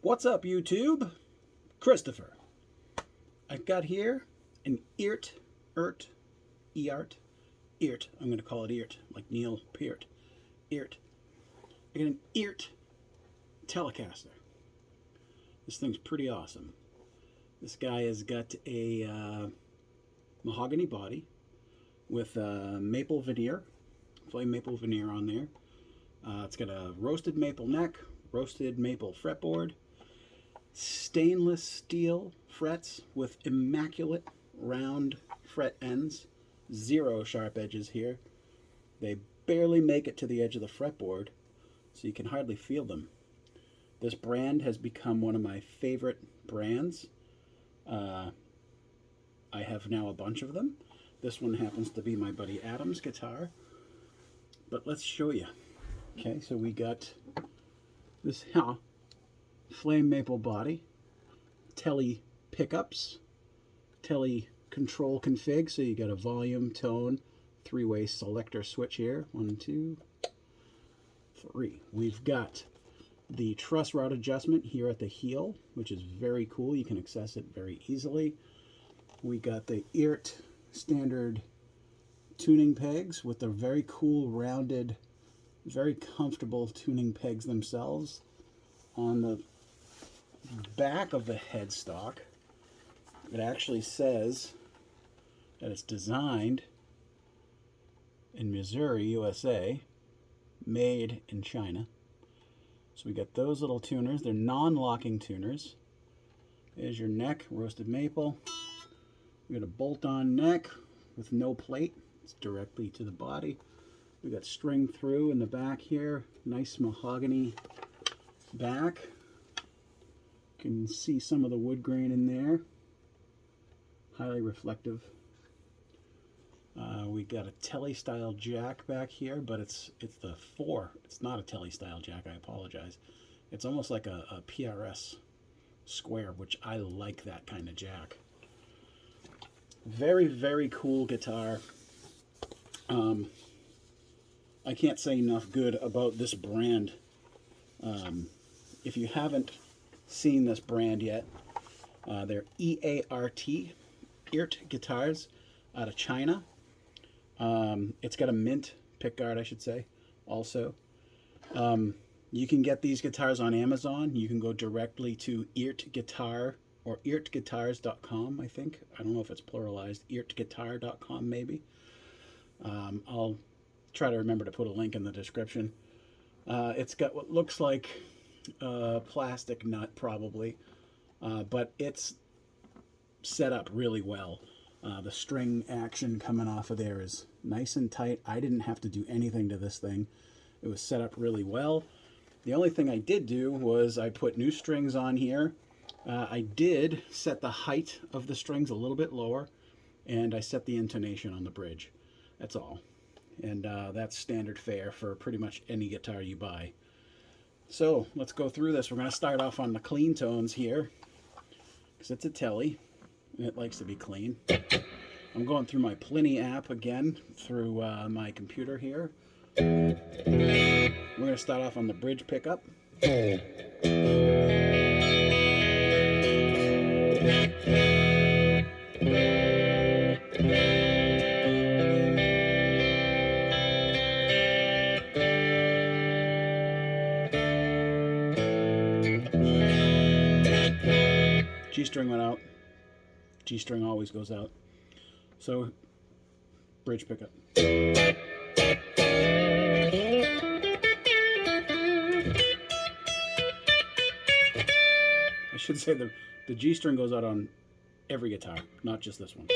What's up, YouTube? Christopher. I've got here an Eart, Eart. I'm going to call it Eart, like Neil Peart. Eart. I got an Eart Telecaster. This thing's pretty awesome. This guy has got a mahogany body with maple veneer, flame maple veneer on there. It's got a roasted maple neck, roasted maple fretboard, stainless steel frets with immaculate round fret ends, zero sharp edges here. They barely make it to the edge of the fretboard, so you can hardly feel them. This brand has become one of my favorite brands. I have now a bunch of them. This one happens to be my buddy Adam's guitar, but let's show you. Okay, so we got this flame maple body, Tele pickups, Tele control config, so you got a volume, tone, three-way selector switch here. 1, 2, 3. We've got the truss rod adjustment here at the heel, which is very cool. You can access it very easily. We got the Eart standard tuning pegs with the very cool rounded, very comfortable tuning pegs themselves. On the back of the headstock, it actually says that it's designed in Missouri, USA, made in China. So we got those little tuners. They're non-locking tuners. There's your neck, roasted maple. We got a bolt-on neck with no plate. It's directly to the body. We got string through in the back here. Nice mahogany back. You can see some of the wood grain in there. Highly reflective. We got a Tele style jack back here, but it's the 4. It's not a Tele style jack, I apologize. It's almost like a PRS square, which I like that kind of jack. Very, very cool guitar. I can't say enough good about this brand. If you haven't seen this brand yet, they're EART, Eart guitars, out of China. It's got a mint pickguard, I should say, also. You can get these guitars on Amazon. You can go directly to Eart Guitar or eartguitars.com, I think. I don't know if it's pluralized. eartguitar.com, maybe. I'll try to remember to put a link in the description. It's got what looks like a plastic nut, probably, but it's set up really well. The string action coming off of there is nice and tight. I didn't have to do anything to this thing. It was set up really well. The only thing I did do was I put new strings on here. I did set the height of the strings a little bit lower, and I set the intonation on the bridge. That's all. And that's standard fare for pretty much any guitar you buy. So let's go through this. We're going to start off on the clean tones here, because it's a Tele. It likes to be clean. I'm going through my Plini app again through my computer here. We're going to start off on the bridge pickup. G string went out. G string always goes out. So, bridge pickup. I should say the G string goes out on every guitar, not just this one.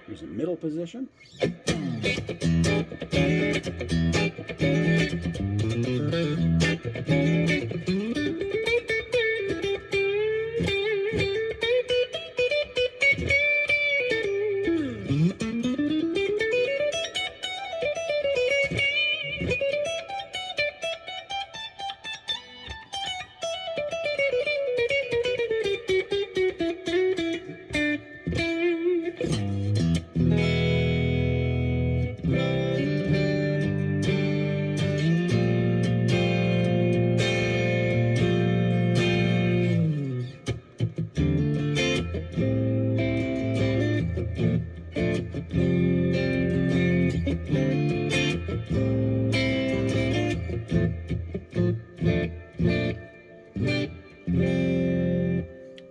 Here's a middle position.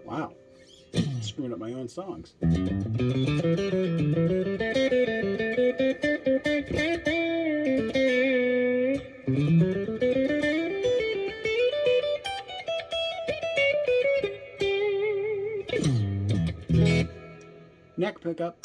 Wow, screwing up my own songs. Neck pickup.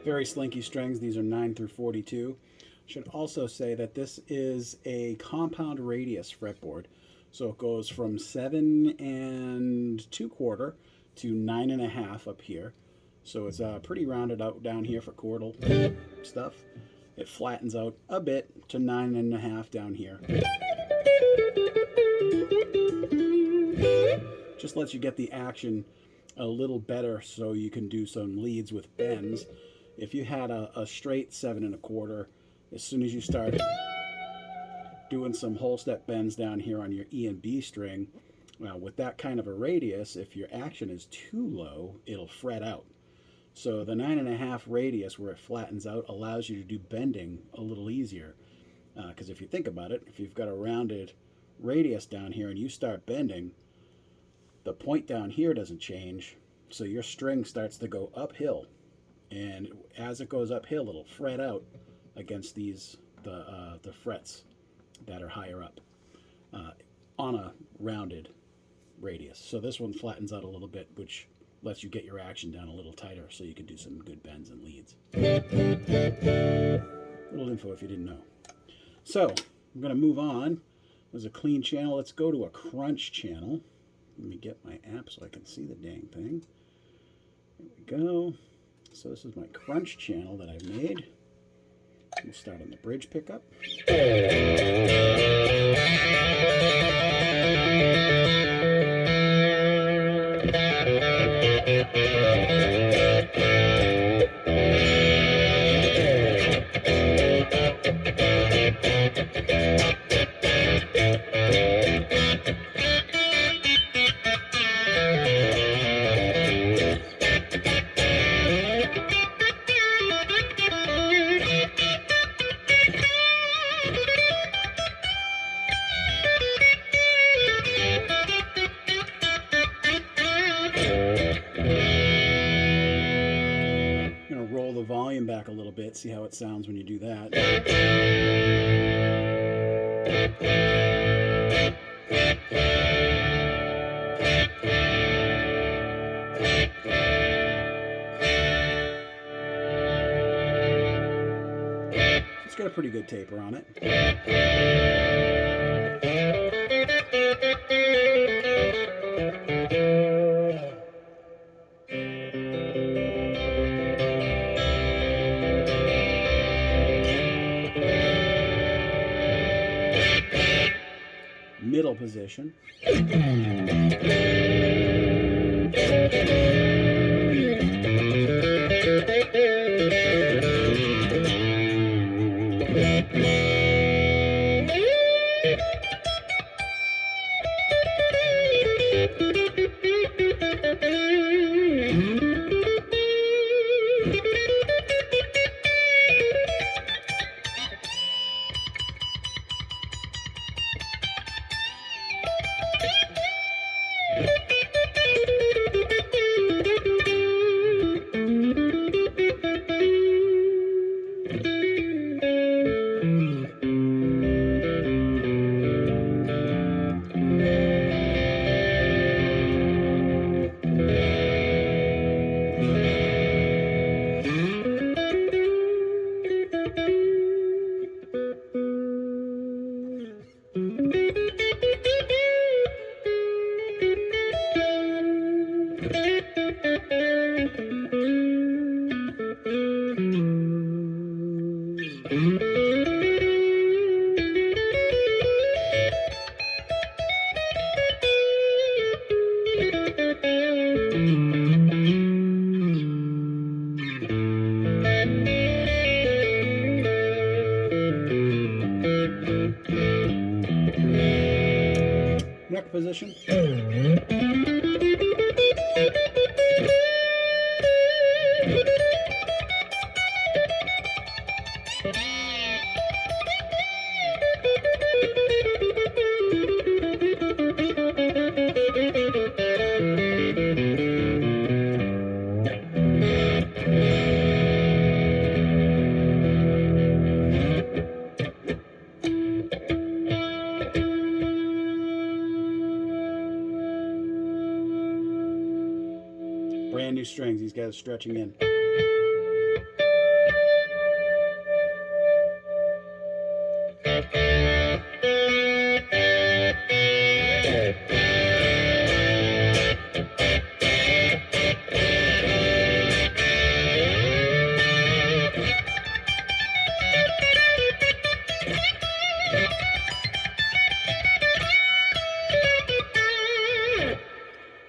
Very slinky strings. These are 9 through 42. Should also say that this is a compound radius fretboard. So it goes from 7 2/4 to 9 1/2 up here. So it's pretty rounded out down here for chordal stuff. It flattens out a bit to 9 1/2 down here. Just lets you get the action a little better so you can do some leads with bends. If you had a straight 7 1/4, as soon as you start doing some whole step bends down here on your E and B string, well, with that kind of a radius, if your action is too low, it'll fret out. So the 9 1/2 radius, where it flattens out, allows you to do bending a little easier. Because if you think about it, if you've got a rounded radius down here and you start bending, the point down here doesn't change, so your string starts to go uphill. And as it goes uphill, it'll fret out against these the frets that are higher up on a rounded radius. So this one flattens out a little bit, which lets you get your action down a little tighter so you can do some good bends and leads. Little info if you didn't know. So I'm going to move on. There's a clean channel. Let's go to a crunch channel. Let me get my app so I can see the dang thing. There we go. So this is my crunch channel that I've made. We'll start on the bridge pickup. Volume back a little bit, see how it sounds when you do that. It's got a pretty good taper on it. Middle position. position. Brand new strings, these guys are stretching in.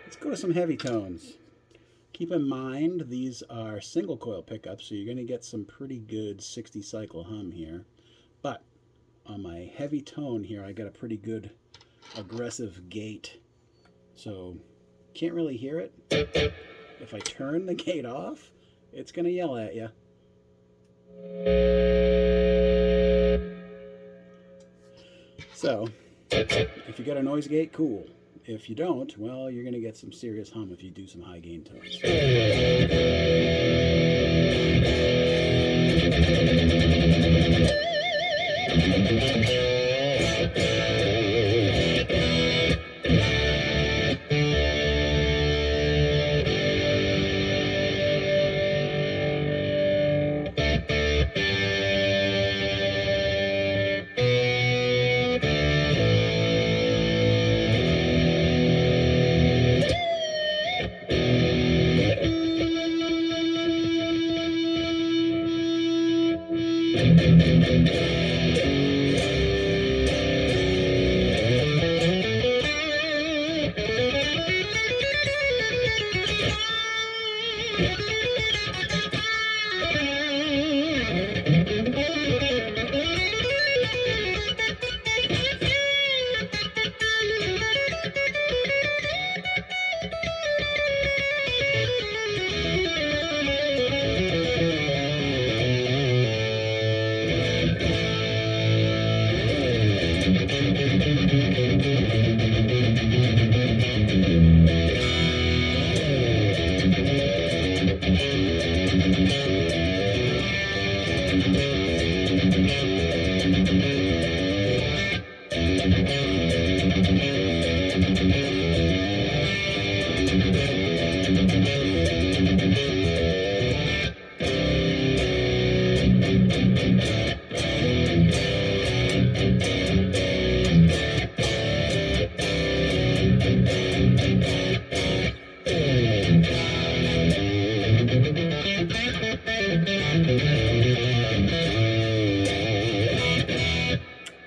Let's go to some heavy tones. Keep in mind, these are single coil pickups, so you're going to get some pretty good 60 cycle hum here. But on my heavy tone here, I got a pretty good aggressive gate. So can't really hear it. If I turn the gate off, it's going to yell at you. So if you got a noise gate, cool. If you don't, well, you're going to get some serious hum if you do some high gain tones.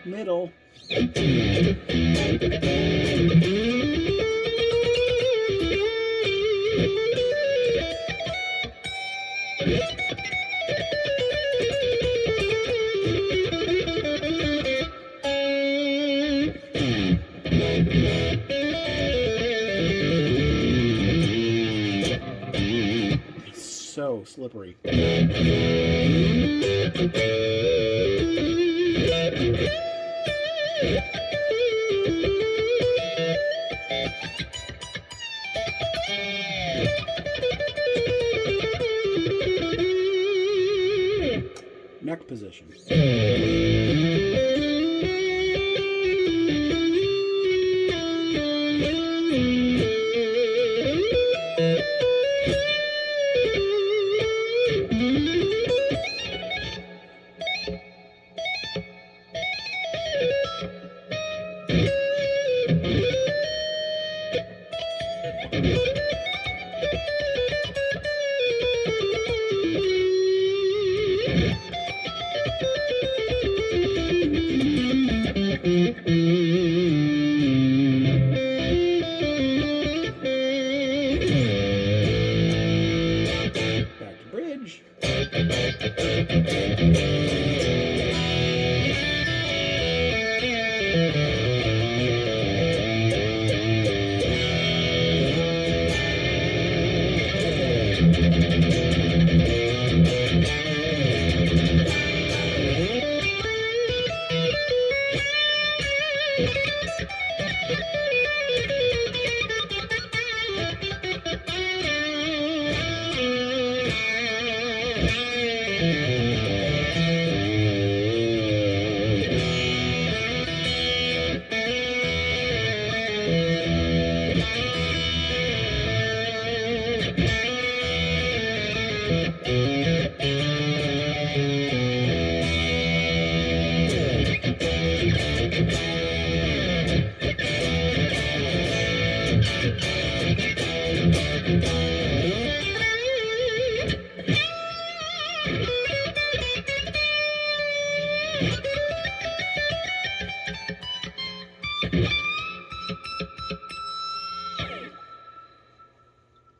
Middle. So slippery. Neck position. Back to bridge.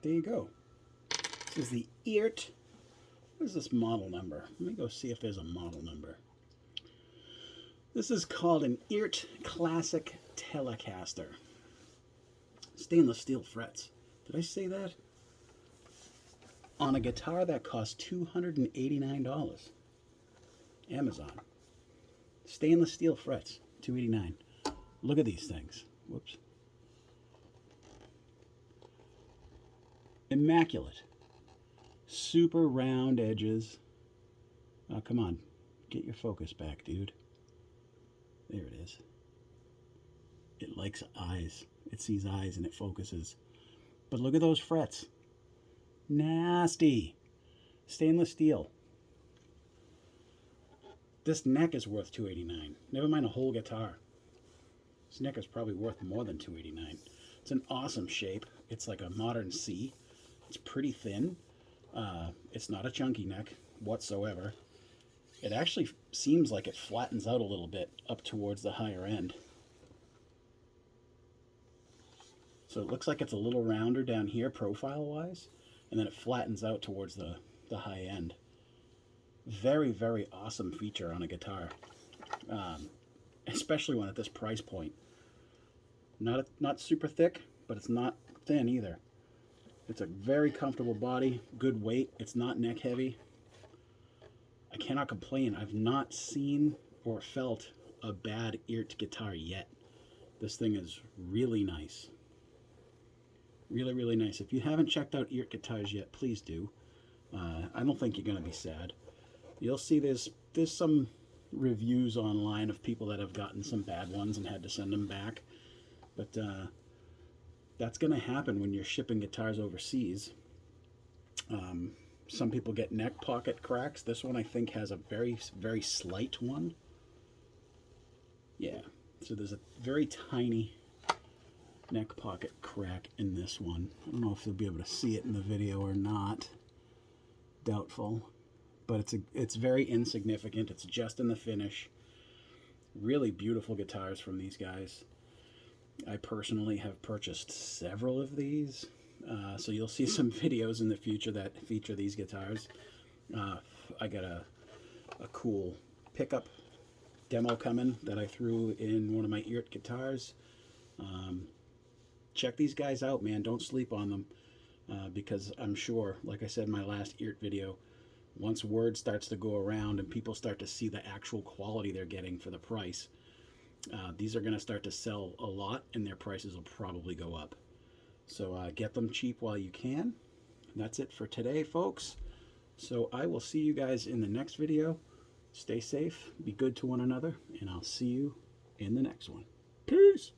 There you go. This is the Eart. What is this model number? Let me go see if there's a model number. This is called an Eart Classic Telecaster. Stainless steel frets. Did I say that? On a guitar that costs $289. Amazon. Stainless steel frets, $289. Look at these things. Whoops. Immaculate. Super round edges. Oh, come on. Get your focus back, dude. There it is. It likes eyes. It sees eyes and it focuses. But look at those frets. Nasty. Stainless steel. This neck is worth $289. Never mind a whole guitar. This neck is probably worth more than $289. It's an awesome shape. It's like a modern C. It's pretty thin. It's not a chunky neck whatsoever. It actually seems like it flattens out a little bit up towards the higher end. So it looks like it's a little rounder down here profile-wise, and then it flattens out towards the high end. Very, very awesome feature on a guitar, especially when at this price point. Not super thick, but it's not thin either. It's a very comfortable body, good weight. It's not neck heavy. I cannot complain. I've not seen or felt a bad Eart guitar yet. This thing is really nice. Really, really nice. If you haven't checked out Eart guitars yet, please do. I don't think you're going to be sad. You'll see there's some reviews online of people that have gotten some bad ones and had to send them back. But that's going to happen when you're shipping guitars overseas. Some people get neck pocket cracks. This one I think has a very, very slight one. Yeah, so there's a very tiny neck pocket crack in this one. I don't know if you'll be able to see it in the video or not. Doubtful. But it's very insignificant. It's just in the finish. Really beautiful guitars from these guys. I personally have purchased several of these. So you'll see some videos in the future that feature these guitars. I got a cool pickup demo coming that I threw in one of my Eart guitars. Check these guys out, man. Don't sleep on them, because I'm sure, like I said in my last Eart video, once word starts to go around and people start to see the actual quality they're getting for the price, these are going to start to sell a lot and their prices will probably go up. So get them cheap while you can. That's it for today, folks. So I will see you guys in the next video. Stay safe, be good to one another, and I'll see you in the next one. Peace!